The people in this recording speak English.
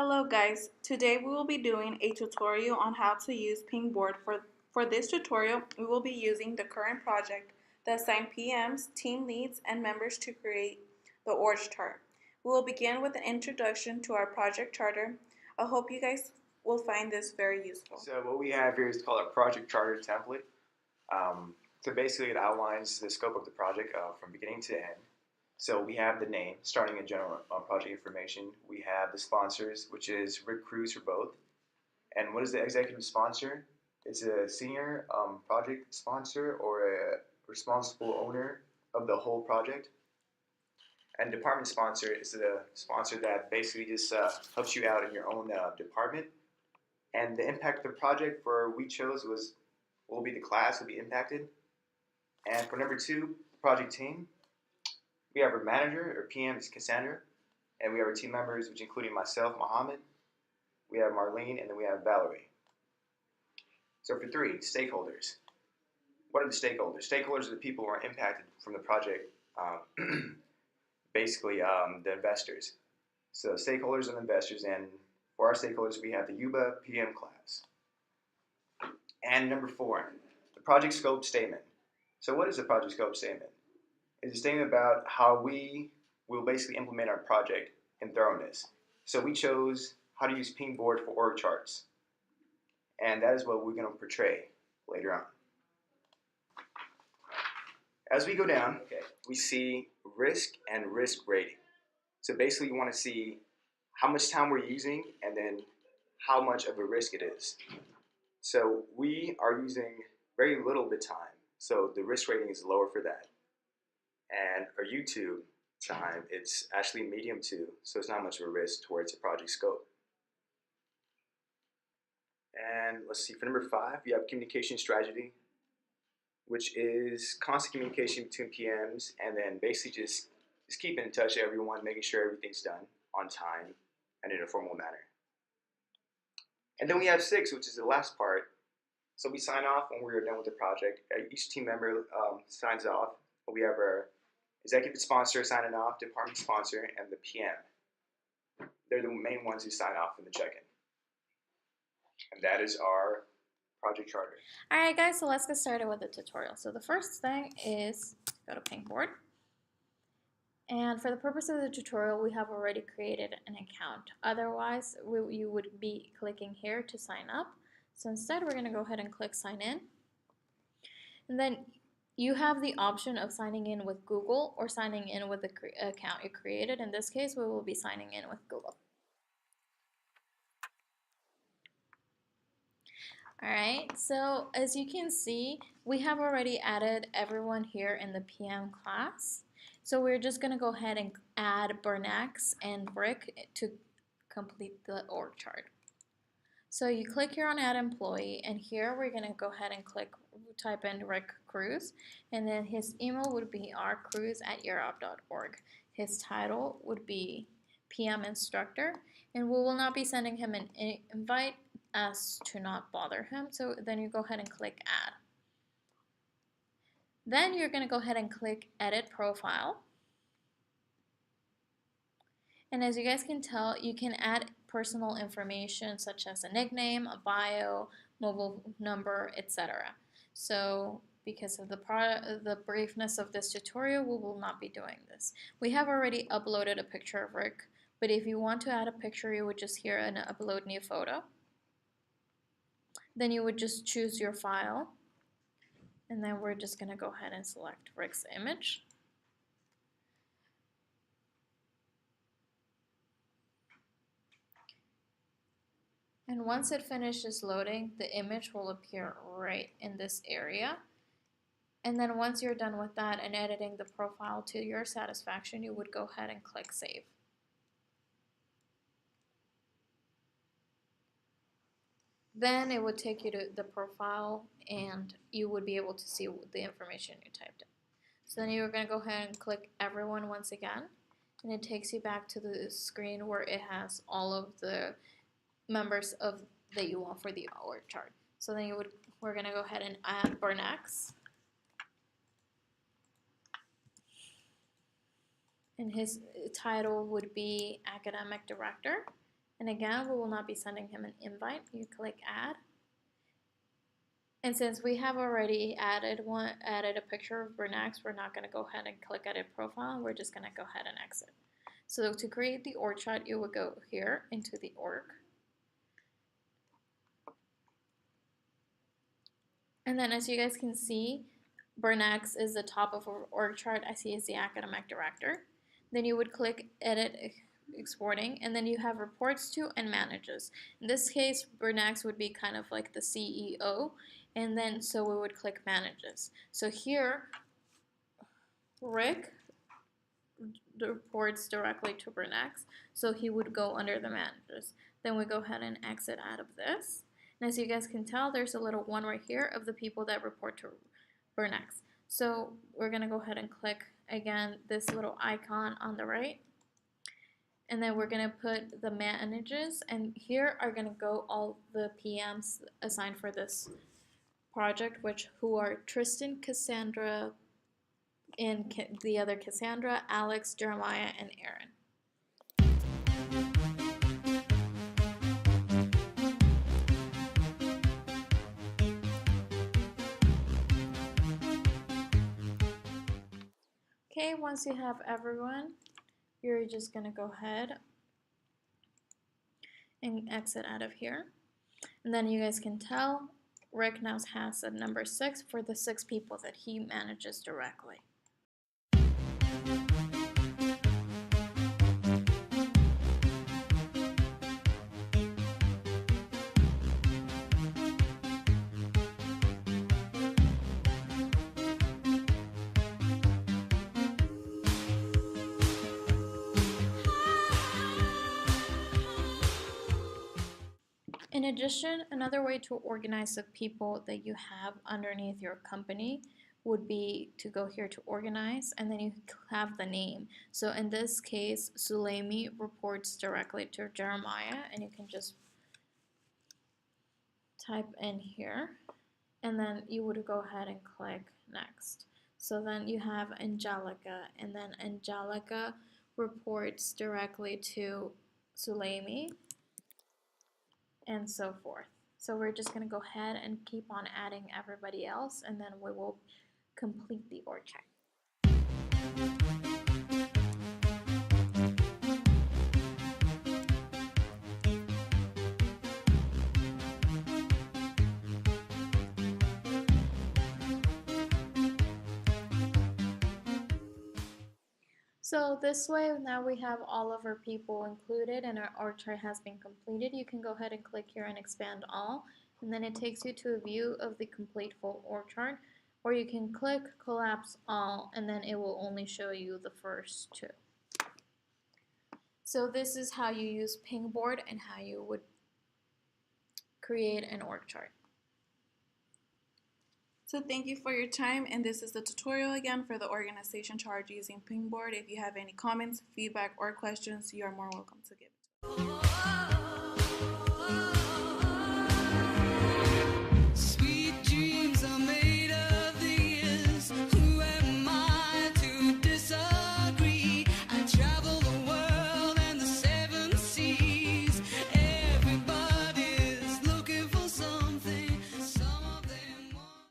Hello guys, today we will be doing a tutorial on how to use Pingboard. For this tutorial, we will be using the current project that assigned PMs, team leads, and members to create the org chart. We will begin with an introduction to our project charter. I hope you guys will find this very useful. So what we have here is called a project charter template. So basically it outlines the scope of the project from beginning to end. So we have the name, starting in general project information. We have the sponsors, which is Rick Cruz for both. And what is the executive sponsor? It's a senior project sponsor or a responsible owner of the whole project. And department sponsor is the sponsor that basically just helps you out in your own department. And the impact of the project for we chose will be the class will be impacted. And for number 2, project team, we have our manager or PM is Cassandra, and we have our team members, which including myself, Mohammed. We have Marlene, and then we have Valerie. So for 3, stakeholders. What are the stakeholders? Stakeholders are the people who are impacted from the project. Basically, the investors. So stakeholders and investors, and for our stakeholders, we have the UBA PM class. And number 4, the project scope statement. So what is the project scope statement? It's a statement about how we will basically implement our project in thoroughness. So we chose how to use Pingboard for org charts. And that is what we're going to portray later on. As we go down, we see risk and risk rating. So basically you want to see how much time we're using and then how much of a risk it is. So we are using very little bit time, so the risk rating is lower for that. And our YouTube time, it's actually medium 2, so it's not much of a risk towards the project scope. And let's see, for number 5, you have communication strategy, which is constant communication between PMs, and then basically just keeping in touch with everyone, making sure everything's done on time and in a formal manner. And then we have 6, which is the last part. So we sign off when we're done with the project. Each team member signs off. We have our executive sponsor signing off, department sponsor, and the PM. They're the main ones who sign off in the check-in. And that is our project charter. Alright guys, so let's get started with the tutorial. So the first thing is go to Pingboard. And for the purpose of the tutorial, we have already created an account. Otherwise, you would be clicking here to sign up. So instead, we're going to go ahead and click sign in. And then you have the option of signing in with Google or signing in with the account you created. In this case, we will be signing in with Google. Alright, so as you can see, we have already added everyone here in the PM class. So we're just going to go ahead and add Bernax and Rick to complete the org chart. So you click here on add employee, and here we're going to go ahead and type in Rick Cruz, and then his email would be rcruz@europe.org. His title would be PM instructor, and we will not be sending him an invite as to not bother him. So then you go ahead and click add. Then you're going to go ahead and click edit profile. And as you guys can tell, you can add personal information such as a nickname, a bio, mobile number, etc. So because of the briefness of this tutorial, we will not be doing this. We have already uploaded a picture of Rick, but if you want to add a picture, you would just here and upload new photo. Then you would just choose your file, and then we're just going to go ahead and select Rick's image. And once it finishes loading, the image will appear right in this area. And then once you're done with that and editing the profile to your satisfaction, you would go ahead and click save. Then it would take you to the profile and you would be able to see the information you typed in. So then you're going to go ahead and click everyone once again, and it takes you back to the screen where it has all of the members that you want for the org chart. So then we're going to go ahead and add Bernax. And his title would be academic director. And again, we will not be sending him an invite. You click add. And since we have already added a picture of Bernax, we're not going to go ahead and click edit profile. We're just going to go ahead and exit. So to create the org chart, you would go here into the org. And then as you guys can see, Bernax is the top of our org chart as he is the academic director. Then you would click edit exporting, and then you have reports to and manages. In this case, Bernax would be kind of like the CEO, and then so we would click manages. So here, Rick reports directly to Bernax, so he would go under the managers. Then we go ahead and exit out of this. And as you guys can tell, there's a little one right here of the people that report to Bernax. So we're going to go ahead and click again this little icon on the right. And then we're going to put the managers, and here are going to go all the PMs assigned for this project, who are Tristan, Cassandra, and the other Cassandra, Alex, Jeremiah, and Aaron. Okay, once you have everyone, you're just going to go ahead and exit out of here. And then you guys can tell Rick now has a number 6 for the 6 people that he manages directly. In addition, another way to organize the people that you have underneath your company would be to go here to organize, and then you have the name. So in this case, Sulaimi reports directly to Jeremiah, and you can just type in here, and then you would go ahead and click next. So then you have Angelica, and then Angelica reports directly to Sulaimi, and so forth. So we're just going to go ahead and keep on adding everybody else, and then we will complete the org chart. So this way, now we have all of our people included and our org chart has been completed. You can go ahead and click here and expand all, and then it takes you to a view of the complete full org chart, or you can click collapse all, and then it will only show you the first 2. So this is how you use Pingboard and how you would create an org chart. So thank you for your time, and this is the tutorial again for the organization chart using Pingboard. If you have any comments, feedback, or questions, you are more welcome to give it to us.